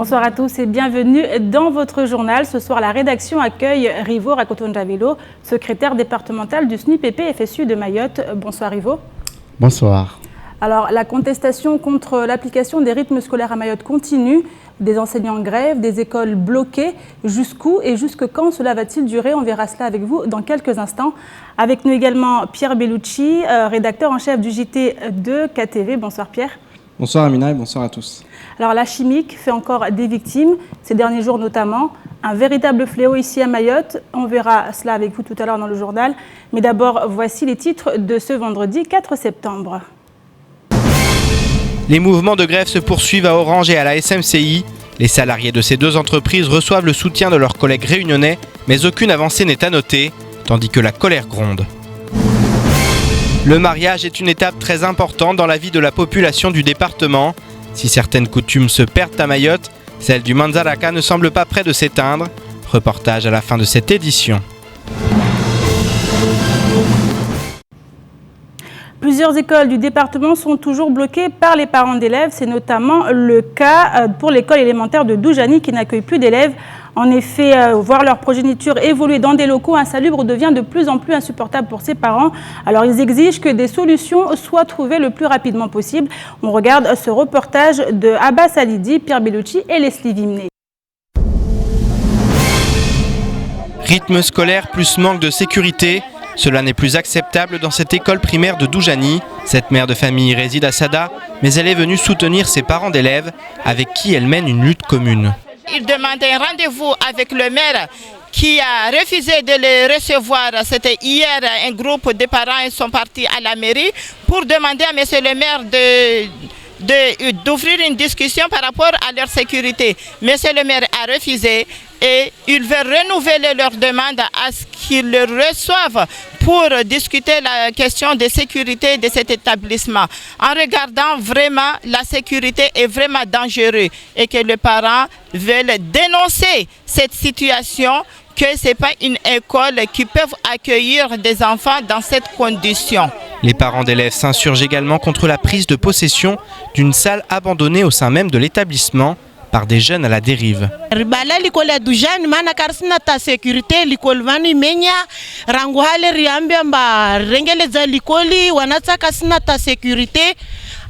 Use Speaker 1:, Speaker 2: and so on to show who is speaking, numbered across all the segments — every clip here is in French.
Speaker 1: Bonsoir à tous et bienvenue dans votre journal. Ce soir, la rédaction accueille Rivo Rakotonjavelo, secrétaire départemental du SNIPP-FSU de Mayotte. Bonsoir Rivo.
Speaker 2: Bonsoir.
Speaker 1: Alors, la contestation contre l'application des rythmes scolaires à Mayotte continue. Des enseignants en grève, des écoles bloquées. Jusqu'où et jusque quand cela va-t-il durer? On verra cela avec vous dans quelques instants. Avec nous également Pierre Bellucci, rédacteur en chef du JT de KTV. Bonsoir Pierre.
Speaker 3: Bonsoir Amina et bonsoir à tous.
Speaker 1: Alors la chimique fait encore des victimes, ces derniers jours notamment. Un véritable fléau ici à Mayotte. On verra cela avec vous tout à l'heure dans le journal. Mais d'abord, voici les titres de ce vendredi 4 septembre.
Speaker 4: Les mouvements de grève se poursuivent à Orange et à la SMCI. Les salariés de ces deux entreprises reçoivent le soutien de leurs collègues réunionnais, mais aucune avancée n'est à noter, tandis que la colère gronde. Le mariage est une étape très importante dans la vie de la population du département. Si certaines coutumes se perdent à Mayotte, celle du Manzaraka ne semble pas près de s'éteindre. Reportage à la fin de cette édition.
Speaker 1: Plusieurs écoles du département sont toujours bloquées par les parents d'élèves. C'est notamment le cas pour l'école élémentaire de Doujani qui n'accueille plus d'élèves. En effet, voir leur progéniture évoluer dans des locaux insalubres devient de plus en plus insupportable pour ces parents. Alors ils exigent que des solutions soient trouvées le plus rapidement possible. On regarde ce reportage de Abbas Alidi, Pierre Bellucci et Leslie Vimné.
Speaker 4: Rythme scolaire plus manque de sécurité, cela n'est plus acceptable dans cette école primaire de Doujani. Cette mère de famille réside à Sada, mais elle est venue soutenir ses parents d'élèves avec qui elle mène une lutte commune.
Speaker 5: Il demandait un rendez-vous avec le maire qui a refusé de les recevoir. C'était hier, un groupe de parents sont partis à la mairie pour demander à monsieur le maire d'ouvrir une discussion par rapport à leur sécurité. Monsieur le maire a refusé et il veut renouveler leur demande à ce qu'ils le reçoivent pour discuter la question de sécurité de cet établissement. En regardant vraiment la sécurité est vraiment dangereuse et que les parents veulent dénoncer cette situation, que ce n'est pas une école qui peut accueillir des enfants dans cette condition.
Speaker 4: Les parents d'élèves s'insurgent également contre la prise de possession d'une salle abandonnée au sein même de l'établissement par des jeunes à la dérive.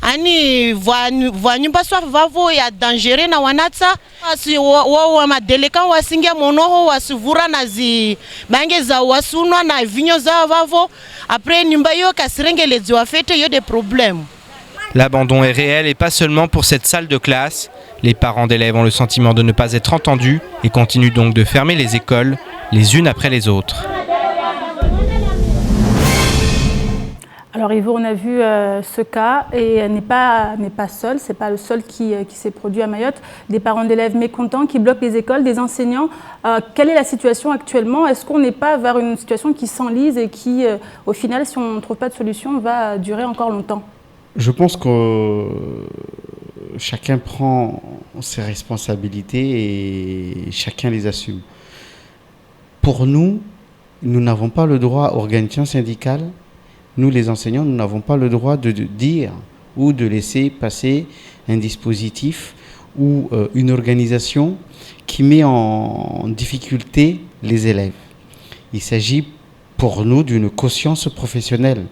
Speaker 6: Ani vanyumba swa vavo ya dangere na wanatsa wa madelekan wasingia monoho wasuvura na zi bange za wasunwa na vinyo za vavo après nyumba yo kasirengelezo wa fete yo des problèmes.
Speaker 4: L'abandon est réel et pas seulement pour cette salle de classe. Les parents d'élèves ont le sentiment de ne pas être entendus et continuent donc de fermer les écoles les unes après les autres.
Speaker 1: Alors Ivo, on a vu ce cas et n'est pas seul, c'est pas le seul qui s'est produit à Mayotte. Des parents d'élèves mécontents qui bloquent les écoles, des enseignants. Quelle est la situation actuellement? Est-ce qu'on n'est pas vers une situation qui s'enlise et qui, au final, si on ne trouve pas de solution, va durer encore longtemps?
Speaker 2: Je pense que chacun prend ses responsabilités et chacun les assume. Pour nous, nous n'avons pas le droit, organisation syndicale, nous les enseignants, nous n'avons pas le droit de dire ou de laisser passer un dispositif ou une organisation qui met en difficulté les élèves. Il s'agit pour nous d'une conscience professionnelle.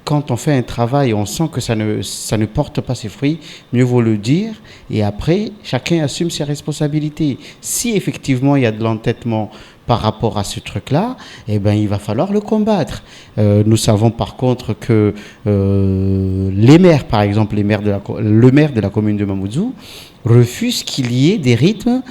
Speaker 2: Quand on fait un travail, on sent que ça ne porte pas ses fruits, mieux vaut le dire et après, chacun assume ses responsabilités. Si effectivement il y a de l'entêtement par rapport à ce truc-là, eh ben, il va falloir le combattre. Nous savons par contre que les maires, par exemple, le maire de la commune de Mamoudzou, refuse qu'il y ait des rythmes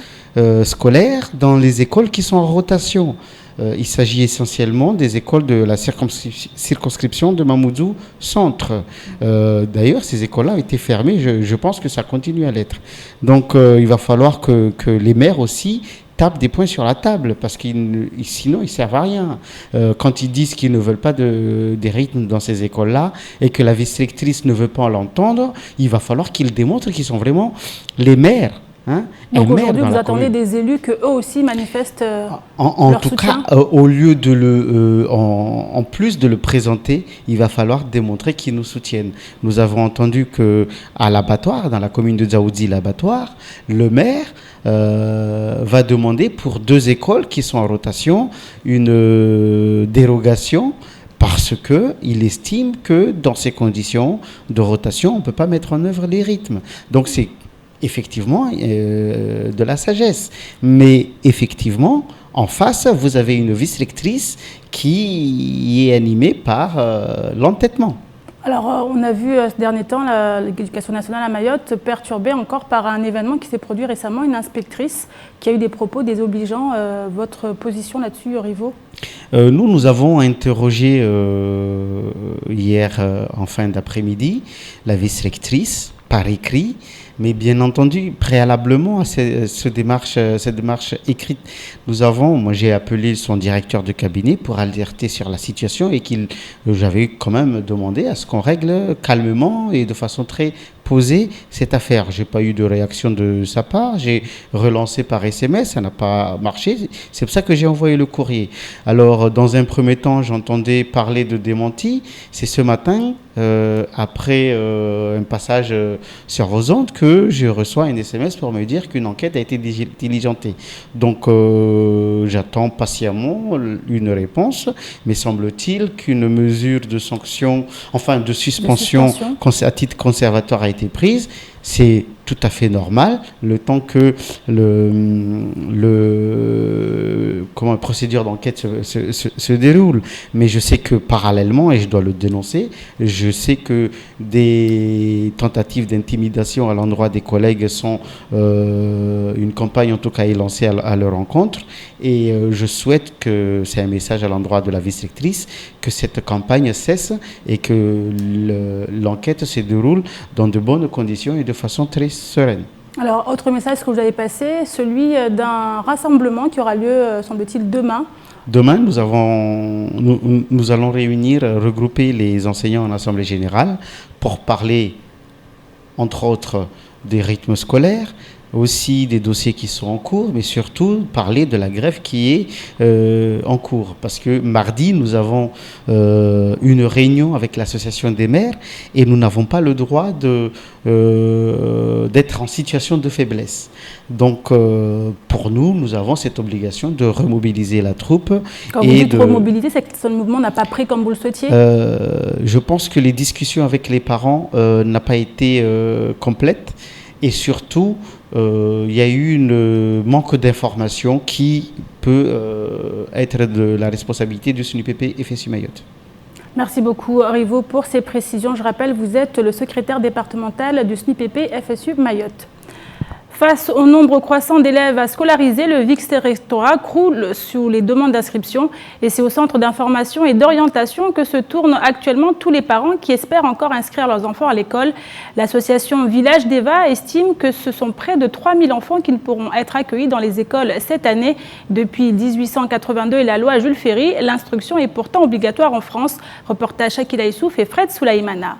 Speaker 2: scolaires dans les écoles qui sont en rotation. Il s'agit essentiellement des écoles de la circonscription de Mamoudzou Centre. D'ailleurs, ces écoles-là ont été fermées. Je pense que ça continue à l'être. Donc, il va falloir que les maires aussi tapent des points sur la table parce que sinon, ils ne servent à rien. Quand ils disent qu'ils ne veulent pas des rythmes dans ces écoles-là et que la vice-rectrice ne veut pas l'entendre, il va falloir qu'ils démontrent qu'ils sont vraiment les maires. Hein,
Speaker 1: donc aujourd'hui, vous attendez des élus qu'eux aussi manifestent
Speaker 2: en tout soutien. Cas, au lieu de en plus de le présenter, il va falloir démontrer qu'ils nous soutiennent. Nous avons entendu qu'à l'abattoir, dans la commune de Dzaoudzi, l'abattoir, le maire va demander pour 2 écoles qui sont en rotation une dérogation parce qu'il estime que dans ces conditions de rotation, on ne peut pas mettre en œuvre les rythmes. Donc c'est effectivement de la sagesse. Mais effectivement, en face, vous avez une vice-rectrice qui est animée par l'entêtement.
Speaker 1: Alors, on a vu ces derniers temps l'éducation nationale à Mayotte perturbée encore par un événement qui s'est produit récemment, une inspectrice qui a eu des propos désobligeants. Votre position là-dessus, Rivo ?
Speaker 2: Nous avons interrogé hier en fin d'après-midi la vice-rectrice par écrit, mais bien entendu, préalablement à cette démarche écrite, moi j'ai appelé son directeur de cabinet pour alerter sur la situation et j'avais quand même demandé à ce qu'on règle calmement et de façon très posée cette affaire. Je n'ai pas eu de réaction de sa part, j'ai relancé par SMS, ça n'a pas marché, c'est pour ça que j'ai envoyé le courrier. Alors dans un premier temps, j'entendais parler de démenti, c'est ce matin, après un passage sur vos ondes, que je reçois un SMS pour me dire qu'une enquête a été diligentée. Donc j'attends patiemment une réponse, mais semble-t-il qu'une mesure de sanction, enfin de suspension à titre conservatoire a été prise. C'est tout à fait normal, le temps que la procédure d'enquête se déroule. Mais je sais que parallèlement, et je dois le dénoncer, je sais que des tentatives d'intimidation à l'endroit des collègues sont une campagne en tout cas est lancée à leur encontre. Et je souhaite que, c'est un message à l'endroit de la vice-rectrice, que cette campagne cesse et que l'enquête se déroule dans de bonnes conditions et de façon très sereine.
Speaker 1: Alors, autre message que vous avez passé, celui d'un rassemblement qui aura lieu, semble-t-il, demain.
Speaker 2: Demain, nous allons regrouper les enseignants en assemblée générale pour parler, entre autres, des rythmes scolaires, aussi des dossiers qui sont en cours, mais surtout parler de la grève qui est en cours. Parce que mardi, nous avons une réunion avec l'association des maires et nous n'avons pas le droit d'être en situation de faiblesse. Donc, pour nous avons cette obligation de remobiliser la troupe.
Speaker 1: Quand vous dites remobiliser, c'est que ce mouvement n'a pas pris comme vous le souhaitiez ?
Speaker 2: Je pense que les discussions avec les parents n'ont pas été complètes. Et surtout, il y a eu un manque d'information qui peut être de la responsabilité du SNUPP FSU Mayotte.
Speaker 1: Merci beaucoup, Rivo, pour ces précisions. Je rappelle, vous êtes le secrétaire départemental du SNUPP FSU Mayotte. Face au nombre croissant d'élèves à scolariser, le Vice-Rectorat croule sous les demandes d'inscription et c'est au centre d'information et d'orientation que se tournent actuellement tous les parents qui espèrent encore inscrire leurs enfants à l'école. L'association Village d'Eva estime que ce sont près de 3000 enfants qui ne pourront être accueillis dans les écoles cette année. Depuis 1882 et la loi Jules Ferry, l'instruction est pourtant obligatoire en France. Reportage Shakila Issouf et Fred Soulaïmana.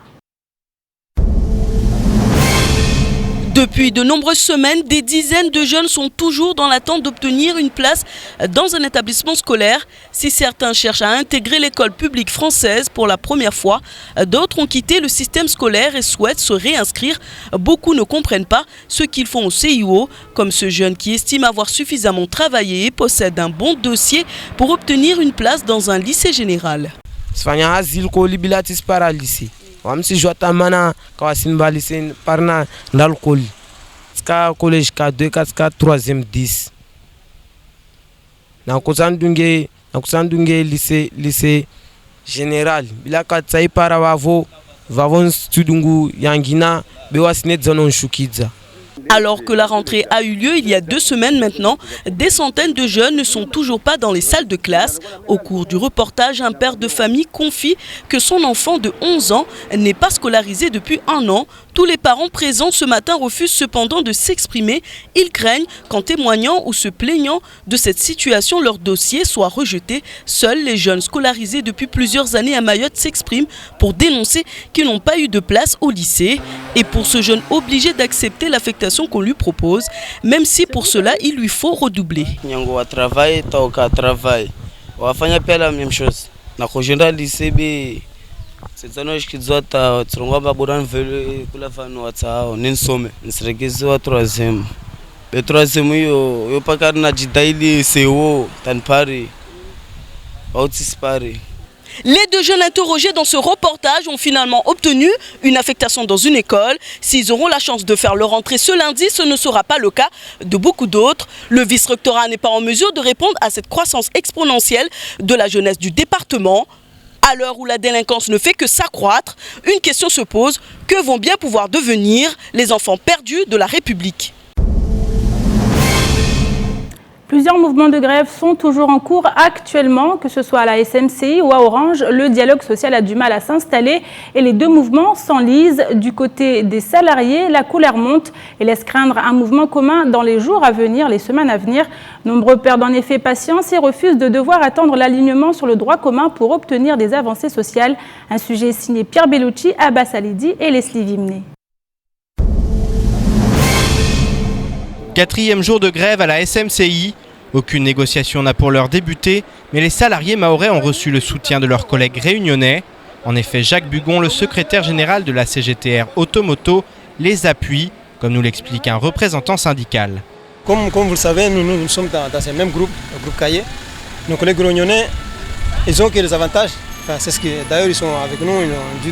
Speaker 7: Depuis de nombreuses semaines, des dizaines de jeunes sont toujours dans l'attente d'obtenir une place dans un établissement scolaire. Si certains cherchent à intégrer l'école publique française pour la première fois, d'autres ont quitté le système scolaire et souhaitent se réinscrire. Beaucoup ne comprennent pas ce qu'ils font au CIO, comme ce jeune qui estime avoir suffisamment travaillé et possède un bon dossier pour obtenir une place dans un lycée général.
Speaker 8: Wamsi jota mana kawasimba lycée parna ndal koli ska collège ka 2 4 3e 10 na kusandunge lycée général bila ka tsai para vavon studungu yangina bewasine zonon shukidza.
Speaker 7: Alors que la rentrée a eu lieu il y a 2 semaines maintenant, des centaines de jeunes ne sont toujours pas dans les salles de classe. Au cours du reportage, un père de famille confie que son enfant de 11 ans n'est pas scolarisé depuis 1 an. Tous les parents présents ce matin refusent cependant de s'exprimer. Ils craignent qu'en témoignant ou se plaignant de cette situation, leur dossier soit rejeté. Seuls les jeunes scolarisés depuis plusieurs années à Mayotte s'expriment pour dénoncer qu'ils n'ont pas eu de place au lycée. Et pour ce jeune obligé d'accepter l'affectation qu'on lui propose, même si pour cela il lui faut redoubler.
Speaker 8: C'est un qui doit être 3e.
Speaker 7: Les deux jeunes interrogés dans ce reportage ont finalement obtenu une affectation dans une école. S'ils auront la chance de faire leur entrée ce lundi, ce ne sera pas le cas de beaucoup d'autres. Le vice-rectorat n'est pas en mesure de répondre à cette croissance exponentielle de la jeunesse du département. À l'heure où la délinquance ne fait que s'accroître, une question se pose, que vont bien pouvoir devenir les enfants perdus de la République ?
Speaker 1: Plusieurs mouvements de grève sont toujours en cours actuellement, que ce soit à la SMCI ou à Orange. Le dialogue social a du mal à s'installer et les deux mouvements s'enlisent. Du côté des salariés, la colère monte et laisse craindre un mouvement commun dans les jours à venir, les semaines à venir. Nombreux perdent en effet patience et refusent de devoir attendre l'alignement sur le droit commun pour obtenir des avancées sociales. Un sujet signé Pierre Bellucci, Abbas Alidi et Leslie Vimné.
Speaker 4: 4e jour de grève à la SMCI. Aucune négociation n'a pour l'heure débuté, mais les salariés mahorais ont reçu le soutien de leurs collègues réunionnais. En effet, Jacques Bugon, le secrétaire général de la CGTR Automoto, les appuie, comme nous l'explique un représentant syndical.
Speaker 9: Comme vous le savez, nous sommes dans ce même groupe, le groupe Caillé. Nos collègues réunionnais, ils ont que des avantages. Enfin, c'est ce qui, d'ailleurs, ils sont avec nous, ils ont dû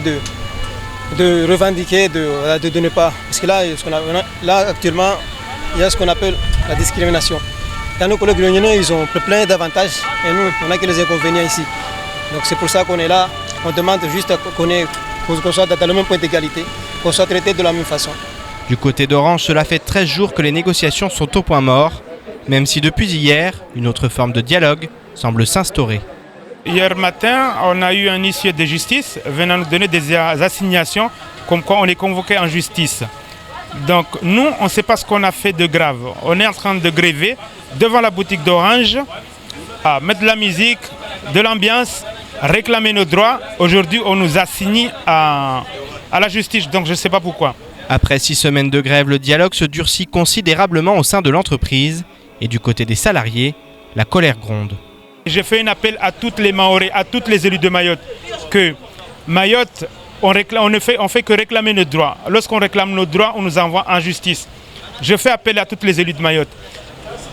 Speaker 9: de revendiquer, de ne pas. Parce que là, actuellement, il y a ce qu'on appelle la discrimination. Quand nos collègues réunionnais, ils ont plein d'avantages et nous, on n'a que les inconvénients ici. Donc c'est pour ça qu'on est là. On demande juste qu'on soit dans le même point d'égalité, qu'on soit traité de la même façon.
Speaker 4: Du côté d'Orange, cela fait 13 jours que les négociations sont au point mort, même si depuis hier, une autre forme de dialogue semble s'instaurer.
Speaker 10: Hier matin, on a eu un huissier de justice venant nous donner des assignations comme quoi on est convoqué en justice. Donc nous, on ne sait pas ce qu'on a fait de grave. On est en train de gréver devant la boutique d'Orange, à mettre de la musique, de l'ambiance, réclamer nos droits. Aujourd'hui, on nous assigne à la justice, donc je ne sais pas pourquoi.
Speaker 4: Après 6 semaines de grève, le dialogue se durcit considérablement au sein de l'entreprise. Et du côté des salariés, la colère gronde.
Speaker 10: J'ai fait un appel à toutes les Mahorais, à toutes les élus de Mayotte, que Mayotte, on ne fait que réclamer nos droits. Lorsqu'on réclame nos droits, on nous envoie en justice. Je fais appel à toutes les élus de Mayotte.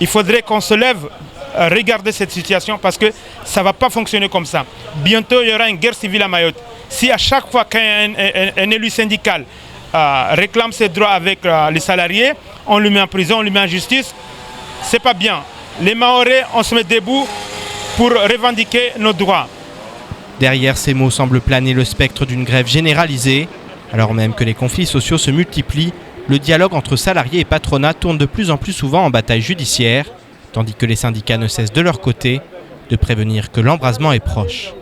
Speaker 10: Il faudrait qu'on se lève, regarder cette situation parce que ça ne va pas fonctionner comme ça. Bientôt, il y aura une guerre civile à Mayotte. Si à chaque fois qu'un élu syndical réclame ses droits avec les salariés, on le met en prison, on le met en justice, c'est pas bien. Les Mahorais, on se met debout pour revendiquer nos droits.
Speaker 4: Derrière ces mots semble planer le spectre d'une grève généralisée. Alors même que les conflits sociaux se multiplient, le dialogue entre salariés et patronat tourne de plus en plus souvent en bataille judiciaire, tandis que les syndicats ne cessent de leur côté de prévenir que l'embrasement est proche.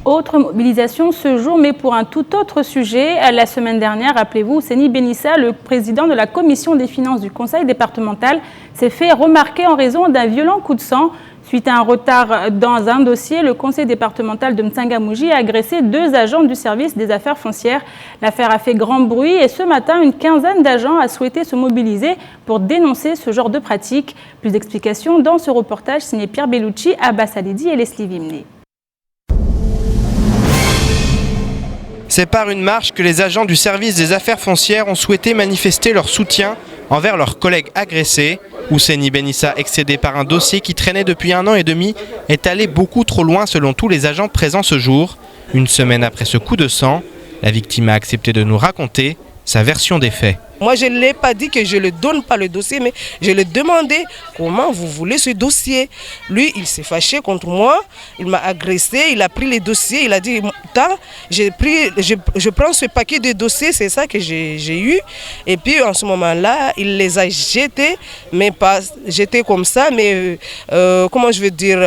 Speaker 1: Autre mobilisation ce jour, mais pour un tout autre sujet. La semaine dernière, rappelez-vous, Seni Benissa, le président de la commission des finances du conseil départemental, s'est fait remarquer en raison d'un violent coup de sang. Suite à un retard dans un dossier, le conseil départemental de Mtsangamouji a agressé 2 agents du service des affaires foncières. L'affaire a fait grand bruit et ce matin, une quinzaine d'agents a souhaité se mobiliser pour dénoncer ce genre de pratique. Plus d'explications dans ce reportage signé Pierre Bellucci, Abbas Alidi et Leslie Vimné.
Speaker 4: C'est par une marche que les agents du service des affaires foncières ont souhaité manifester leur soutien envers leurs collègues agressés. Seni Benissa, excédé par un dossier qui traînait depuis 1 an et demi, est allé beaucoup trop loin selon tous les agents présents ce jour. Une semaine après ce coup de sang, la victime a accepté de nous raconter sa version des faits.
Speaker 6: Moi, je ne l'ai pas dit que je ne donne pas le dossier, mais je lui ai demandé comment vous voulez ce dossier. Lui, il s'est fâché contre moi, il m'a agressé, il a pris les dossiers, il a dit je prends ce paquet de dossiers, c'est ça que j'ai eu. Et puis en ce moment-là, il les a jetés, mais pas jetés comme ça, mais comment je veux dire,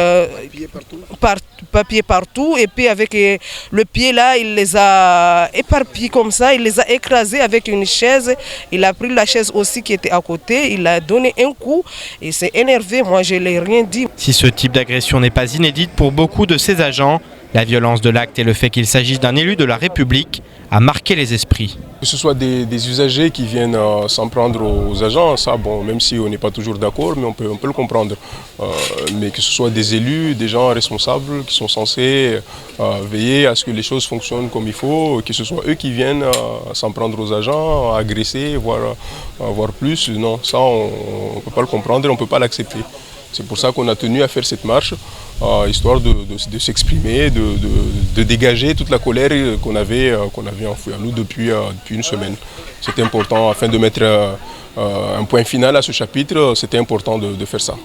Speaker 6: papier partout. Et puis avec le pied là, il les a éparpillés comme ça, il les a écrasés avec une chaise. Il a pris la chaise aussi qui était à côté, il a donné un coup et s'est énervé. Moi, je ne l'ai rien dit.
Speaker 4: Si ce type d'agression n'est pas inédite pour beaucoup de ces agents, La violence de l'acte et le fait qu'il s'agisse d'un élu de la République a marqué les esprits.
Speaker 11: Que ce soit des usagers qui viennent s'en prendre aux agents, ça, bon, même si on n'est pas toujours d'accord, mais on peut le comprendre. Mais que ce soit des élus, des gens responsables qui sont censés veiller à ce que les choses fonctionnent comme il faut, que ce soit eux qui viennent s'en prendre aux agents, agresser, voire plus, non, ça on ne peut pas le comprendre et on ne peut pas l'accepter. C'est pour ça qu'on a tenu à faire cette marche, histoire de s'exprimer, de dégager toute la colère qu'on avait enfouie en nous depuis une semaine. C'était important, afin de mettre un point final à ce chapitre, c'était important de faire ça.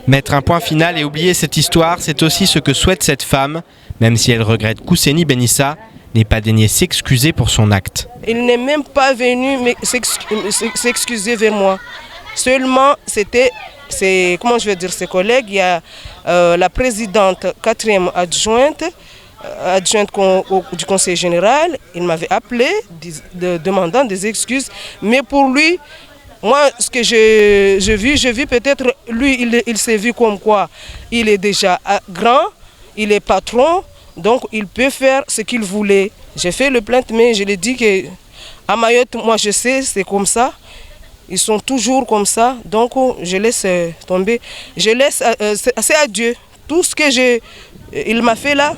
Speaker 4: Mettre un point final et oublier cette histoire, c'est aussi ce que souhaite cette femme, même si elle regrette qu'Ousseni Benissa n'ait pas daigné s'excuser pour son acte.
Speaker 12: Il n'est même pas venu s'excuser vers moi. Seulement, comment je vais dire, ses collègues, il y a la présidente 4e adjointe du conseil général, il m'avait appelé demandant des excuses, mais pour lui, moi ce que j'ai vu peut-être, lui il s'est vu comme quoi il est déjà grand, il est patron, donc il peut faire ce qu'il voulait. J'ai fait le plainte, mais je lui ai dit qu'à Mayotte, moi je sais, c'est comme ça. Ils sont toujours comme ça, donc je laisse tomber. C'est à Dieu. Tout ce que il m'a fait là,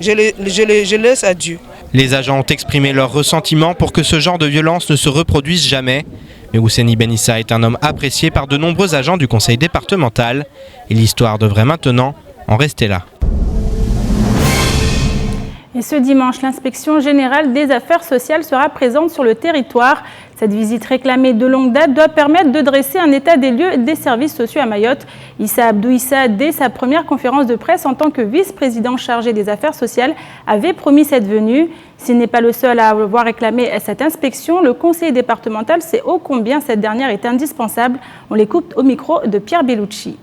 Speaker 12: je laisse à Dieu.
Speaker 4: Les agents ont exprimé leur ressentiment pour que ce genre de violence ne se reproduise jamais. Mais Ousseni Benissa est un homme apprécié par de nombreux agents du conseil départemental. Et l'histoire devrait maintenant en rester là.
Speaker 1: Et ce dimanche, l'inspection générale des affaires sociales sera présente sur le territoire. Cette visite réclamée de longue date doit permettre de dresser un état des lieux des services sociaux à Mayotte. Issa Abdou Issa, dès sa première conférence de presse en tant que vice-président chargé des affaires sociales, avait promis cette venue. S'il n'est pas le seul à avoir réclamé cette inspection, le conseiller départemental sait ô combien cette dernière est indispensable. On l'écoute au micro de Pierre Bellucci.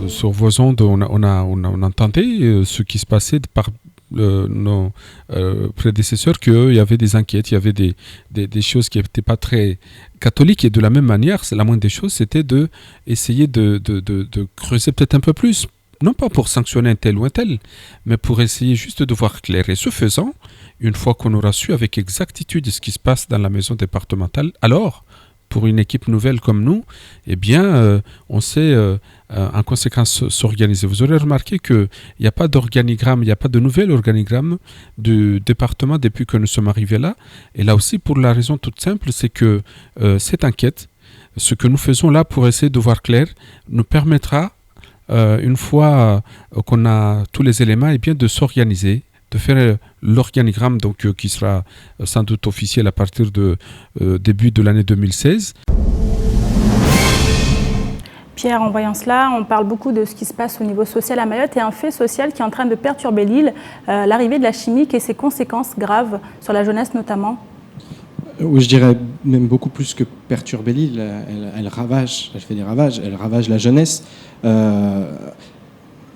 Speaker 13: Sur vos ondes, on a tenté ce qui se passait par nos prédécesseurs, qu'il y avait des inquiétudes, il y avait des choses qui n'étaient pas très catholiques. Et de la même manière, la moindre des choses, c'était d'essayer de creuser peut-être un peu plus. Non pas pour sanctionner un tel ou un tel, mais pour essayer juste de voir clair. Et ce faisant, une fois qu'on aura su avec exactitude ce qui se passe dans la maison départementale, alors, pour une équipe nouvelle comme nous, eh bien, on sait en conséquence s'organiser. Vous aurez remarqué qu'il n'y a pas d'organigramme, il n'y a pas de nouvel organigramme du département depuis que nous sommes arrivés là. Et là aussi, pour la raison toute simple, c'est que cette enquête, ce que nous faisons là pour essayer de voir clair, nous permettra, une fois qu'on a tous les éléments, eh bien, de s'organiser, de faire l'organigramme qui sera sans doute officiel à partir de début de l'année 2016.
Speaker 1: Pierre, en voyant cela, on parle beaucoup de ce qui se passe au niveau social à Mayotte et un fait social qui est en train de perturber l'île, l'arrivée de la chimique et ses conséquences graves sur la jeunesse notamment.
Speaker 3: Oui, je dirais même beaucoup plus que perturber l'île, elle fait des ravages, elle ravage la jeunesse.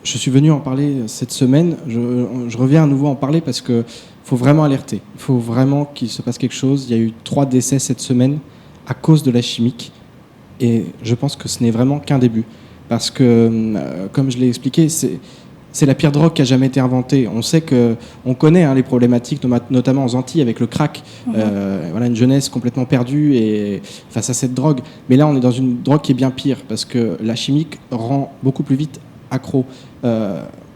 Speaker 3: Je suis venu en parler cette semaine, je reviens à nouveau en parler parce qu'il faut vraiment alerter, il faut vraiment qu'il se passe quelque chose. Il y a eu 3 décès cette semaine à cause de la chimique et je pense que ce n'est vraiment qu'un début. Parce que, comme je l'ai expliqué, c'est la pire drogue qui a jamais été inventée. On connaît les problématiques, notamment aux Antilles avec le crack. Voilà, une jeunesse complètement perdue et face à cette drogue. Mais là, on est dans une drogue qui est bien pire parce que la chimique rend beaucoup plus vite accro,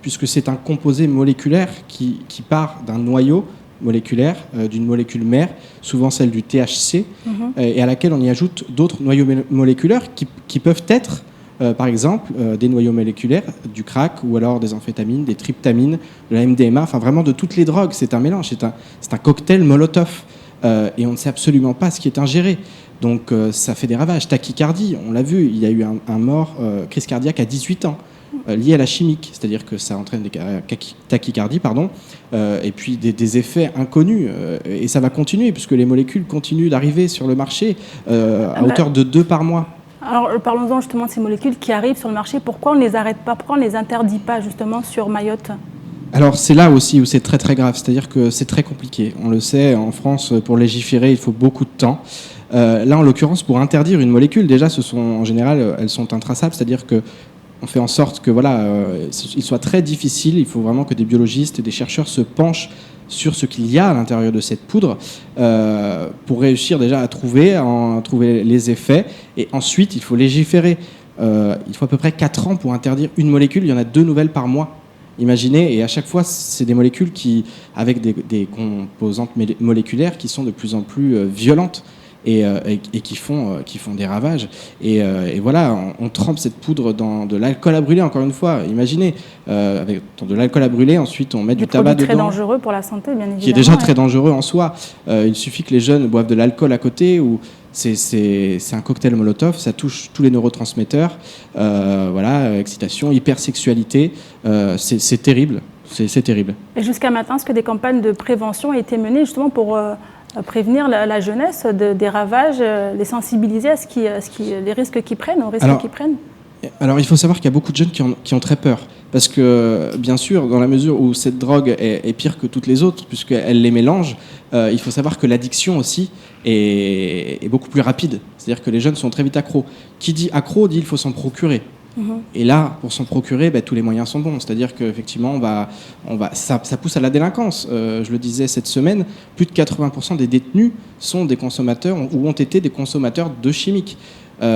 Speaker 3: puisque c'est un composé moléculaire qui part d'un noyau moléculaire, d'une molécule mère, souvent celle du THC, et à laquelle on y ajoute d'autres noyaux moléculaires qui peuvent être, par exemple, des noyaux moléculaires du crack ou alors des amphétamines, des tryptamines, de la MDMA, enfin vraiment de toutes les drogues. C'est un mélange, c'est un cocktail Molotov, et on ne sait absolument pas ce qui est ingéré. Donc ça fait des ravages. Tachycardie, on l'a vu, il y a eu un mort, crise cardiaque à 18 ans. Lié à la chimique, c'est-à-dire que ça entraîne des tachycardies, et puis des effets inconnus, et ça va continuer puisque les molécules continuent d'arriver sur le marché à hauteur de 2 par mois.
Speaker 1: Alors parlons-en justement de ces molécules qui arrivent sur le marché. Pourquoi on ne les arrête pas? Pourquoi on ne les interdit pas justement sur Mayotte?
Speaker 3: Alors c'est là aussi où c'est très très grave, c'est-à-dire que c'est très compliqué. On le sait, en France, pour légiférer, il faut beaucoup de temps. Là, en l'occurrence, pour interdire une molécule, déjà, en général, elles sont intraçables, c'est-à-dire que on fait en sorte que il soit très difficile. Il faut vraiment que des biologistes et des chercheurs se penchent sur ce qu'il y a à l'intérieur de cette poudre pour réussir déjà à trouver les effets. Et ensuite, il faut légiférer. Il faut à peu près 4 ans pour interdire une molécule. Il y en a 2 nouvelles par mois. Imaginez, et à chaque fois, c'est des molécules avec des composantes moléculaires qui sont de plus en plus violentes. Et qui font des ravages. Et voilà, on trempe cette poudre dans de l'alcool à brûler, encore une fois. Imaginez, avec de l'alcool à brûler, ensuite on met du tabac dedans.
Speaker 1: Très dangereux pour la santé, bien évidemment.
Speaker 3: Qui est déjà très dangereux en soi. Il suffit que les jeunes boivent de l'alcool à côté, ou c'est un cocktail Molotov, ça touche tous les neurotransmetteurs. Excitation, hypersexualité, c'est terrible. C'est terrible.
Speaker 1: Et jusqu'à maintenant, est-ce que des campagnes de prévention ont été menées justement pour prévenir la jeunesse des ravages, les sensibiliser à les risques qu'ils prennent, aux risques qu'ils prennent?
Speaker 3: Alors, il faut savoir qu'il y a beaucoup de jeunes qui ont très peur. Parce que, bien sûr, dans la mesure où cette drogue est pire que toutes les autres, puisqu'elle les mélange, il faut savoir que l'addiction aussi est beaucoup plus rapide. C'est-à-dire que les jeunes sont très vite accros. Qui dit accro dit qu'il faut s'en procurer. Et là, pour s'en procurer, tous les moyens sont bons. C'est-à-dire qu'effectivement, ça pousse à la délinquance. Je le disais cette semaine, plus de 80% des détenus sont des consommateurs ou ont été des consommateurs de chimiques. Ça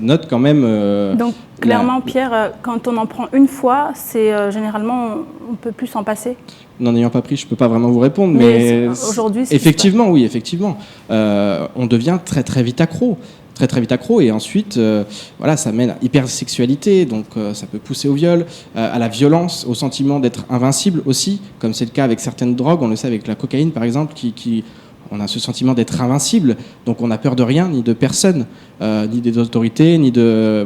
Speaker 3: note quand même...
Speaker 1: Donc, clairement, Pierre, quand on en prend une fois, c'est généralement, on ne peut plus s'en passer.
Speaker 3: N'en ayant pas pris, je ne peux pas vraiment vous répondre. Mais
Speaker 1: aujourd'hui,
Speaker 3: effectivement, oui, effectivement. On devient très, très vite accro. Très vite accro, et ensuite ça mène à hypersexualité, donc ça peut pousser au viol, à la violence, au sentiment d'être invincible aussi, comme c'est le cas avec certaines drogues. On le sait avec la cocaïne par exemple, on a ce sentiment d'être invincible, donc on n'a peur de rien ni de personne, ni des autorités, ni de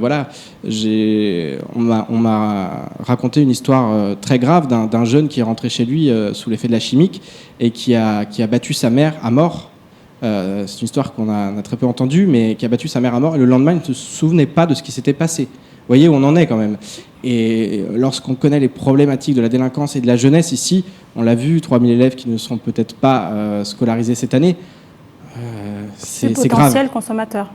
Speaker 3: on m'a raconté une histoire très grave d'un jeune qui est rentré chez lui sous l'effet de la chimique et qui a battu sa mère à mort. C'est une histoire qu'on a très peu entendue, mais qui a battu sa mère à mort, et le lendemain, il ne se souvenait pas de ce qui s'était passé. Vous voyez où on en est quand même. Et lorsqu'on connaît les problématiques de la délinquance et de la jeunesse ici, on l'a vu, 3000 élèves qui ne seront peut-être pas scolarisés cette année, c'est grave.
Speaker 1: Potentiel consommateur.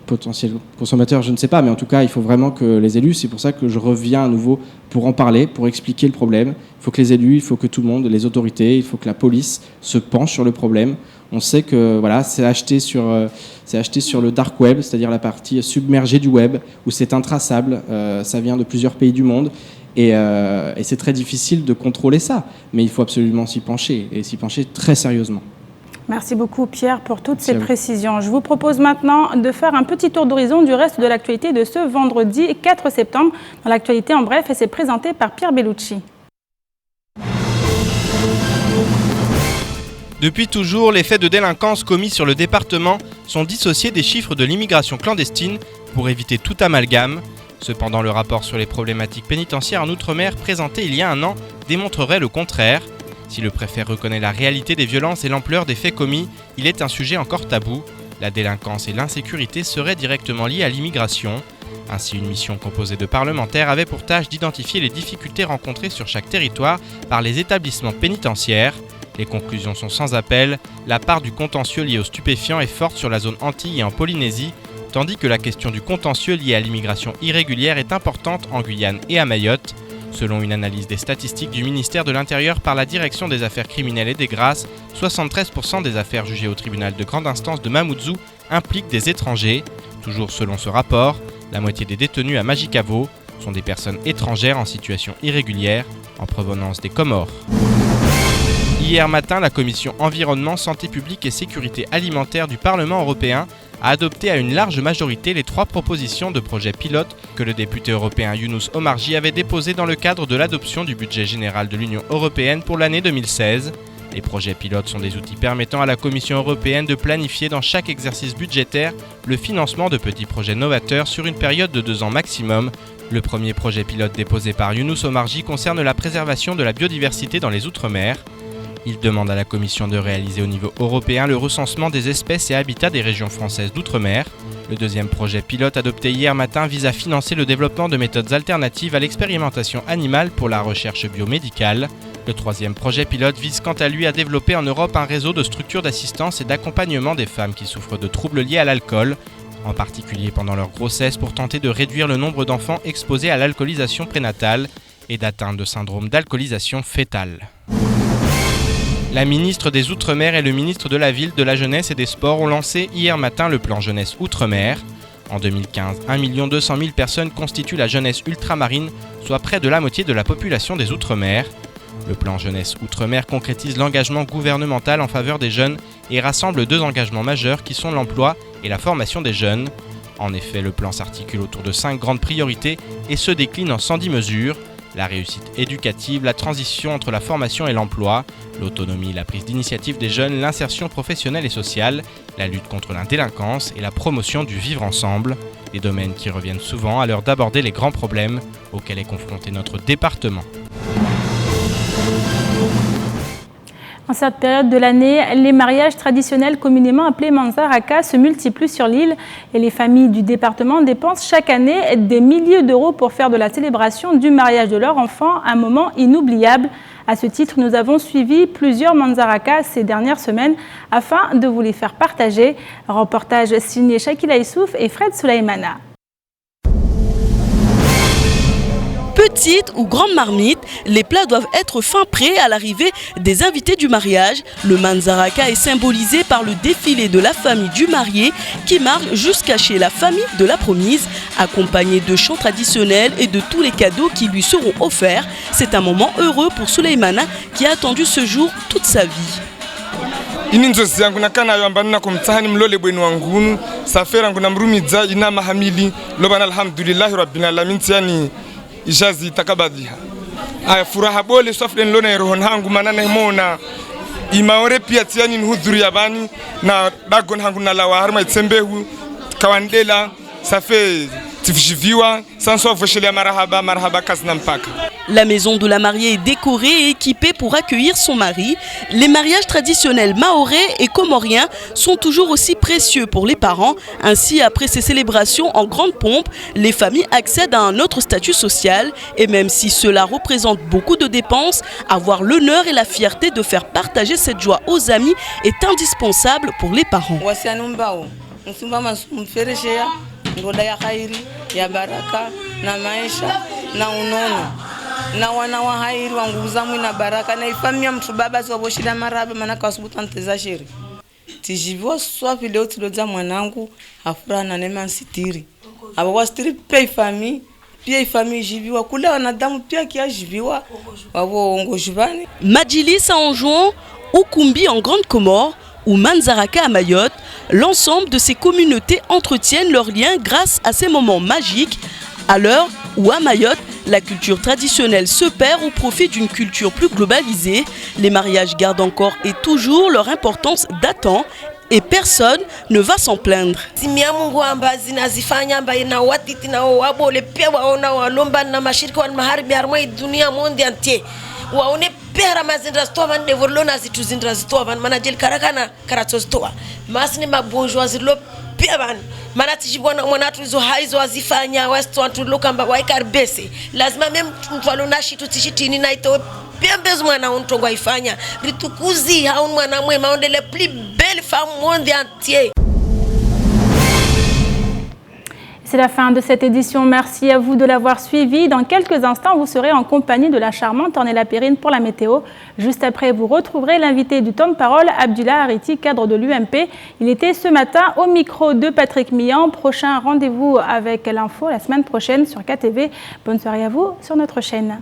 Speaker 3: Potentiel consommateur, je ne sais pas, mais en tout cas, il faut vraiment que les élus, c'est pour ça que je reviens à nouveau pour en parler, pour expliquer le problème. Il faut que les élus, il faut que tout le monde, les autorités, il faut que la police se penche sur le problème. On sait que c'est acheté sur le dark web, c'est-à-dire la partie submergée du web, où c'est intraçable, ça vient de plusieurs pays du monde, et c'est très difficile de contrôler ça. Mais il faut absolument s'y pencher, et s'y pencher très sérieusement.
Speaker 1: Merci beaucoup Pierre pour toutes ces précisions. Je vous propose maintenant de faire un petit tour d'horizon du reste de l'actualité de ce vendredi 4 septembre. Dans l'actualité en bref, et c'est présenté par Pierre Bellucci.
Speaker 4: Depuis toujours, les faits de délinquance commis sur le département sont dissociés des chiffres de l'immigration clandestine pour éviter tout amalgame. Cependant, le rapport sur les problématiques pénitentiaires en Outre-mer présenté il y a un an démontrerait le contraire. Si le préfet reconnaît la réalité des violences et l'ampleur des faits commis, il est un sujet encore tabou. La délinquance et l'insécurité seraient directement liées à l'immigration. Ainsi, une mission composée de parlementaires avait pour tâche d'identifier les difficultés rencontrées sur chaque territoire par les établissements pénitentiaires. Les conclusions sont sans appel, la part du contentieux lié aux stupéfiants est forte sur la zone Antilles et en Polynésie, tandis que la question du contentieux lié à l'immigration irrégulière est importante en Guyane et à Mayotte. Selon une analyse des statistiques du ministère de l'Intérieur par la Direction des affaires criminelles et des grâces, 73% des affaires jugées au tribunal de grande instance de Mamoudzou impliquent des étrangers. Toujours selon ce rapport, la moitié des détenus à Majicavo sont des personnes étrangères en situation irrégulière en provenance des Comores. Hier matin, la commission Environnement, Santé publique et Sécurité alimentaire du Parlement européen a adopté à une large majorité les 3 propositions de projet pilote que le député européen Younous Omarjee avait déposées dans le cadre de l'adoption du budget général de l'Union européenne pour l'année 2016. Les projets pilotes sont des outils permettant à la Commission européenne de planifier dans chaque exercice budgétaire le financement de petits projets novateurs sur une période de 2 ans maximum. Le premier projet pilote déposé par Younous Omarjee concerne la préservation de la biodiversité dans les Outre-mer. Il demande à la Commission de réaliser au niveau européen le recensement des espèces et habitats des régions françaises d'outre-mer. Le deuxième projet pilote adopté hier matin vise à financer le développement de méthodes alternatives à l'expérimentation animale pour la recherche biomédicale. Le troisième projet pilote vise quant à lui à développer en Europe un réseau de structures d'assistance et d'accompagnement des femmes qui souffrent de troubles liés à l'alcool. en particulier pendant leur grossesse pour tenter de réduire le nombre d'enfants exposés à l'alcoolisation prénatale et d'atteindre de syndrome d'alcoolisation fétale. La ministre des Outre-mer et le ministre de la Ville, de la Jeunesse et des Sports ont lancé hier matin le plan Jeunesse Outre-mer. En 2015, 1 200 000 personnes constituent la jeunesse ultramarine, soit près de la moitié de la population des Outre-mer. Le plan Jeunesse Outre-mer concrétise l'engagement gouvernemental en faveur des jeunes et rassemble 2 engagements majeurs qui sont l'emploi et la formation des jeunes. En effet, le plan s'articule autour de 5 grandes priorités et se décline en 110 mesures. La réussite éducative, la transition entre la formation et l'emploi, l'autonomie, la prise d'initiative des jeunes, l'insertion professionnelle et sociale, la lutte contre la délinquance et la promotion du vivre ensemble, des domaines qui reviennent souvent à l'heure d'aborder les grands problèmes auxquels est confronté notre département.
Speaker 1: En cette période de l'année, les mariages traditionnels communément appelés Manzaraka se multiplient sur l'île et les familles du département dépensent chaque année des milliers d'euros pour faire de la célébration du mariage de leur enfant un moment inoubliable. À ce titre, nous avons suivi plusieurs Manzaraka ces dernières semaines afin de vous les faire partager. Un reportage signé Shakila Issouf et Fred Souleymana.
Speaker 7: Petite ou grande marmite, les plats doivent être fin prêts à l'arrivée des invités du mariage. Le Manzaraka est symbolisé par le défilé de la famille du marié qui marche jusqu'à chez la famille de la promise, accompagné de chants traditionnels et de tous les cadeaux qui lui seront offerts. C'est un moment heureux pour Souleymana qui a attendu ce jour toute sa vie.
Speaker 14: Ini nzozi yangu nakanayo ambani na kumtahani mlole bwenu wangunu safera yangu na mrumiza ina mahamili lobana alhamdulillahi rabbil alamin tiani ijazi takabadhiha aya furaha bole sofden lona rohon hangu manana mona imaore pia tiani nhudhuri yabani na dagon hangu na lawa harma itsembehu kawandela safe tifjiviwa sanso voshele marahaba marhaba kasna mpaka.
Speaker 7: La maison de la mariée est décorée et équipée pour accueillir son mari. Les mariages traditionnels mahorais et comoriens sont toujours aussi précieux pour les parents. Ainsi, après ces célébrations en grande pompe, les familles accèdent à un autre statut social. Et même si cela représente beaucoup de dépenses, avoir l'honneur et la fierté de faire partager cette joie aux amis est indispensable pour les parents.
Speaker 15: na wana wa hairi wangu zamu na baraka na ifamia mtu baba zoboshida maraba manaka wasubuta nteza shiri tijivyo swafi leo tuloza mwanangu afura na nema sitiri abo wastiri pia ifami jiviwa kula wanadamu pia kia jiviwa wabo ngojivani.
Speaker 7: Madjili Saint-Anjouan, Ukumbi en Grande Comore ou Manzaraka à Mayotte, l'ensemble de ces communautés entretiennent leurs liens grâce à ces moments magiques. À l'heure où à Mayotte, la culture traditionnelle se perd au profit d'une culture plus globalisée, les mariages gardent encore et toujours leur importance datant et personne ne va s'en plaindre.
Speaker 16: waone pera mazindra stoa de volona zitu zindra stoa van manajel karakana karato stoa masni mabonjwa zilo pia van manati jibona mwanatu zo haizo azifanya wasto antu lokamba waikarbese lazima mem mfalona shitu tishitini naito pia mbezo mwana untongwa ifanya ritukuzi haun mwana mwema onde le plus belle femme monde entier.
Speaker 1: C'est la fin de cette édition. Merci à vous de l'avoir suivi. Dans quelques instants, vous serez en compagnie de la charmante Ornella Perrine pour la météo. Juste après, vous retrouverez l'invité du temps de parole, Abdullah Hariti, cadre de l'UMP. Il était ce matin au micro de Patrick Millan. Prochain rendez-vous avec l'info la semaine prochaine sur KTV. Bonne soirée à vous sur notre chaîne.